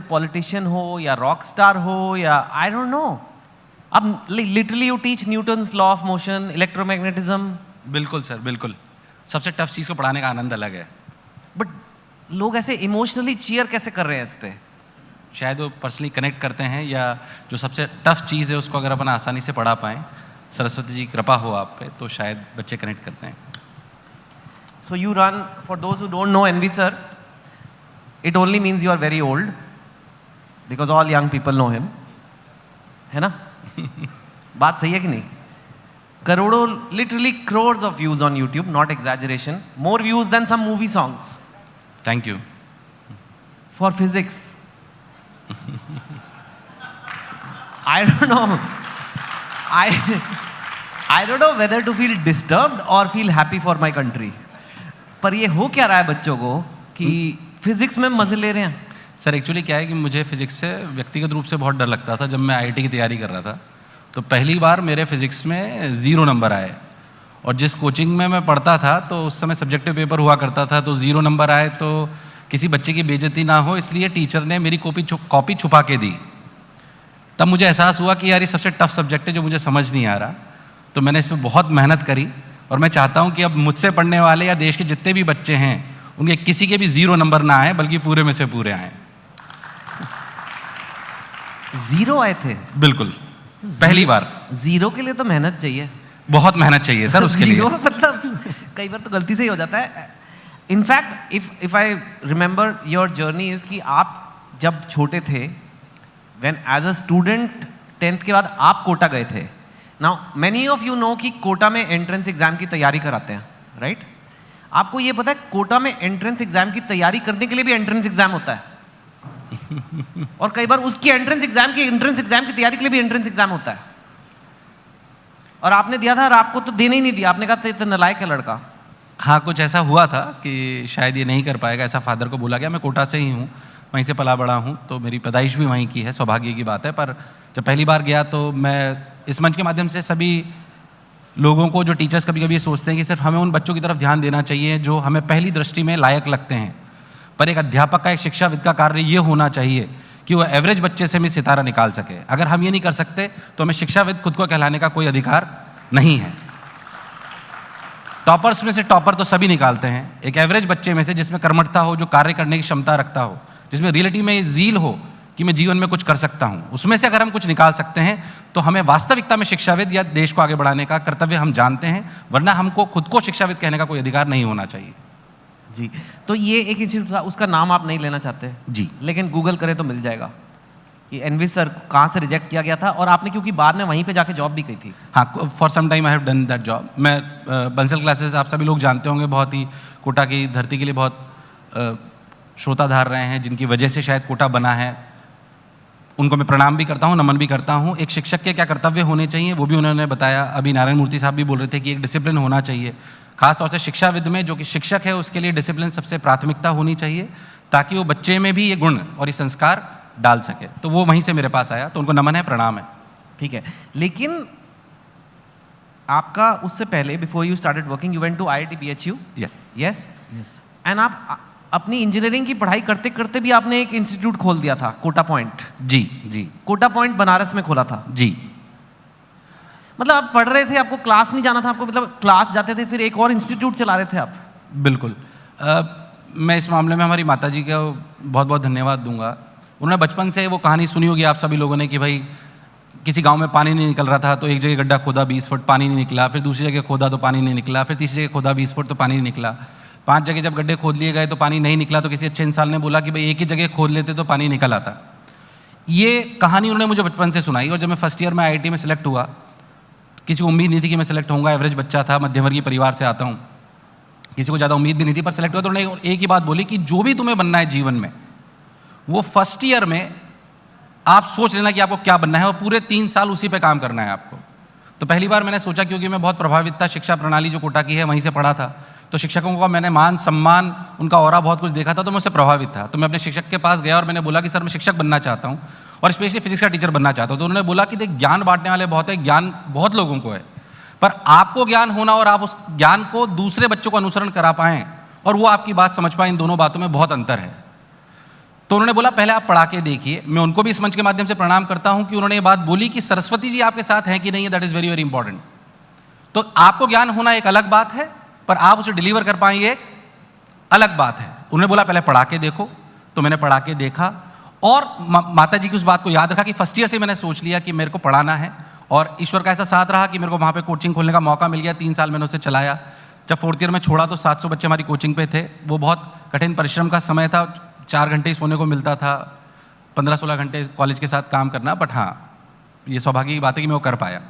Politician हो या rock star हो या आई डोंट नो, अब literally you teach Newton's law of motion, electromagnetism. बिल्कुल सर, बिल्कुल। सबसे टफ चीज़ को पढ़ाने का आनंद अलग है। बट लोग ऐसे इमोशनली चीयर कैसे कर रहे हैं इस पे? शायद वो पर्सनली कनेक्ट करते हैं, या जो सबसे टफ चीज़ है उसको अगर अपन आसानी से पढ़ा पाएँ, सरस्वती जी की कृपा हो आप पे, तो शायद बच्चे कनेक्ट करते हैं। So you run, for those who don't know NV sir, it only means you are very old, because all young people know him, है ना? बात सही है कि नहीं? करोड़ों, literally crores of views on YouTube, not exaggeration, more views than some movie songs. Thank you. For physics. I don't know. I don't know whether to feel disturbed or feel happy for my country. पर ये हो क्या रहा है बच्चों को कि physics में मजे ले रहे हैं? सर एक्चुअली क्या है कि मुझे फिजिक्स से व्यक्तिगत रूप से बहुत डर लगता था। जब मैं आईआईटी की तैयारी कर रहा था तो पहली बार मेरे फिजिक्स में 0 नंबर आए, और जिस कोचिंग में मैं पढ़ता था तो उस समय सब्जेक्टिव पेपर हुआ करता था, तो 0 नंबर आए तो किसी बच्चे की बेइज्जती ना हो इसलिए टीचर ने मेरी कॉपी छुपा के दी। तब मुझे एहसास हुआ कि यार ये सबसे टफ सब्जेक्ट है जो मुझे समझ नहीं आ रहा। तो मैंने इस पर बहुत मेहनत करी, और मैं चाहता हूं कि अब मुझसे पढ़ने वाले या देश के जितने भी बच्चे हैं उनके किसी के भी 0 नंबर ना आए, बल्कि पूरे में से पूरे आए। 0 आए थे? बिल्कुल, पहली बार। 0 के लिए तो मेहनत चाहिए, बहुत मेहनत चाहिए सर उसके लिए। 0 मतलब कई बार तो गलती से ही हो जाता है। In fact if I remember your journey is कि आप जब छोटे थे, when as a student 10th के बाद आप कोटा गए थे। Now many of you know कि कोटा में एंट्रेंस एग्जाम की तैयारी कराते हैं, राइट? आपको ये पता है कोटा में एंट्रेंस एग्जाम की तैयारी करने के लिए भी एंट्रेंस एग्जाम होता है, और कई बार उसकी एंट्रेंस एग्जाम की तैयारी के लिए भी एंट्रेंस एग्जाम होता है। और आपने दिया था और आपको तो देने ही नहीं दिया, आपने कहा तो नालायक है लड़का। हाँ, कुछ ऐसा हुआ था कि शायद ये नहीं कर पाएगा, ऐसा फादर को बोला गया। मैं कोटा से ही हूँ, वहीं से पला बड़ा हूँ, तो मेरी पैदाइश भी वहीं की है, सौभाग्य की बात है। पर जब पहली बार गया तो मैं इस मंच के माध्यम से सभी लोगों को, जो टीचर्स कभी कभी ये सोचते हैं कि सिर्फ हमें उन बच्चों की तरफ ध्यान देना चाहिए जो हमें पहली दृष्टि में लायक लगते हैं, पर एक अध्यापक का, एक शिक्षाविद का कार्य ये होना चाहिए कि वो एवरेज बच्चे से भी सितारा निकाल सके। अगर हम ये नहीं कर सकते तो हमें शिक्षाविद खुद को कहलाने का कोई अधिकार नहीं है। टॉपर्स में से टॉपर तो सभी निकालते हैं, एक एवरेज बच्चे में से जिसमें कर्मठता हो, जो कार्य करने की क्षमता रखता हो, जिसमें रियलिटी में ज़ील हो कि मैं जीवन में कुछ कर सकता हूं, उसमें से अगर हम कुछ निकाल सकते हैं तो हमें वास्तविकता में शिक्षाविद या देश को आगे बढ़ाने का कर्तव्य हम जानते हैं, वरना हमको खुद को शिक्षाविद कहने का कोई अधिकार नहीं होना चाहिए। जी, तो ये एक इंस्टीट्यूट था, उसका नाम आप नहीं लेना चाहते जी, लेकिन गूगल करें तो मिल जाएगा कि एनवी सर कहाँ से रिजेक्ट किया गया था, और आपने क्योंकि बाद में वहीं पे जाके जॉब भी की थी। हाँ, for some time I have done that job. मैं बंसल क्लासेस आप सभी लोग जानते होंगे, बहुत ही कोटा की धरती के लिए बहुत श्रोताधार रहे हैं, जिनकी वजह से शायद कोटा बना है। उनको मैं प्रणाम भी करता हूँ, नमन भी करता हूँ। एक शिक्षक के क्या कर्तव्य होने चाहिए वो भी उन्होंने बताया। अभी नारायण मूर्ति साहब भी बोल रहे थे कि एक डिसिप्लिन होना चाहिए, खासतौर से शिक्षाविद में, जो कि शिक्षक है उसके लिए डिसिप्लिन सबसे प्राथमिकता होनी चाहिए, ताकि वो बच्चे में भी ये गुण और ये संस्कार डाल सके। तो वो वहीं से मेरे पास आया, तो उनको नमन है, प्रणाम है। ठीक है, लेकिन आपका उससे पहले, before you started working, you went to IIT BHU। Yes, and आप अपनी इंजीनियरिंग की पढ़ाई करते करते भी आपने एक इंस्टीट्यूट खोल दिया था, कोटा पॉइंट। जी जी, कोटा पॉइंट बनारस में खोला था। जी, मतलब आप पढ़ रहे थे, आपको क्लास नहीं जाना था, आपको मतलब क्लास जाते थे, फिर एक और इंस्टीट्यूट चला रहे थे आप। बिल्कुल। मैं इस मामले में हमारी माताजी का बहुत बहुत धन्यवाद दूंगा। उन्होंने बचपन से वो कहानी सुनी होगी आप सभी लोगों ने कि भाई किसी गांव में पानी नहीं निकल रहा था, तो एक जगह गड्ढा खोदा, 20 फुट, पानी नहीं निकला। फिर दूसरी जगह खोदा तो पानी नहीं निकला। फिर तीसरी जगह खोदा 20 फुट, तो पानी नहीं निकला। 5 जगह जब गड्ढे खोद लिए गए तो पानी नहीं निकला, तो किसी अच्छे इंसान ने बोला कि भाई एक ही जगह खोद लेते तो पानी निकल आता। ये कहानी उन्होंने मुझे बचपन से सुनाई, और जब मैं फर्स्ट ईयर में IIT में सेलेक्ट हुआ, किसी को उम्मीद नहीं थी कि मैं सेलेक्ट होऊंगा। एवरेज बच्चा था, मध्यवर्गीय परिवार से आता हूँ, किसी को ज़्यादा उम्मीद भी नहीं थी, पर सेलेक्ट हुआ। तो उन्होंने एक ही बात बोली कि जो भी तुम्हें बनना है जीवन में, वो फर्स्ट ईयर में आप सोच लेना कि आपको क्या बनना है, और पूरे 3 साल उसी पे काम करना है आपको। तो पहली बार मैंने सोचा, क्योंकि मैं बहुत प्रभावित था, शिक्षा प्रणाली जो कोटा की है वहीं से पढ़ा था, तो शिक्षकों का मैंने मान सम्मान, उनका ऑरा बहुत कुछ देखा था, तो मैं उससे प्रभावित था। तो मैं अपने शिक्षक के पास गया और मैंने बोला कि सर मैं शिक्षक बनना चाहता हूँ, और स्पेशली फिजिक्स का टीचर बनना चाहता हूँ। तो उन्होंने बोला कि देख, ज्ञान बांटने वाले बहुत है, ज्ञान बहुत लोगों को है, पर आपको ज्ञान होना और आप उस ज्ञान को दूसरे बच्चों को अनुसरण करा पाएं और वो आपकी बात समझ पाएं, इन दोनों बातों में बहुत अंतर है। तो उन्होंने बोला पहले आप पढ़ा के देखिए। मैं उनको भी इस मंच के माध्यम से प्रणाम करता हूं कि उन्होंने ये बात बोली कि सरस्वती जी आपके साथ हैं कि नहीं है, that is very very important. तो आपको ज्ञान होना एक अलग बात है, पर आप उसे डिलीवर कर पाएंगे एक अलग बात है। उन्होंने बोला पहले पढ़ा के देखो, तो मैंने पढ़ा के देखा और माता जी की उस बात को याद रखा कि फर्स्ट ईयर से मैंने सोच लिया कि मेरे को पढ़ाना है, और ईश्वर का ऐसा साथ रहा कि मेरे को वहाँ पे कोचिंग खोलने का मौका मिल गया। 3 साल मैंने उसे चलाया। जब 4th ईयर में छोड़ा तो 700 बच्चे हमारी कोचिंग पे थे। वो बहुत कठिन परिश्रम का समय था, 4 घंटे ही सोने को मिलता था, 15-16 घंटे कॉलेज के साथ काम करना। बट हाँ, ये सौभाग्य की बात है कि मैं वो कर पाया।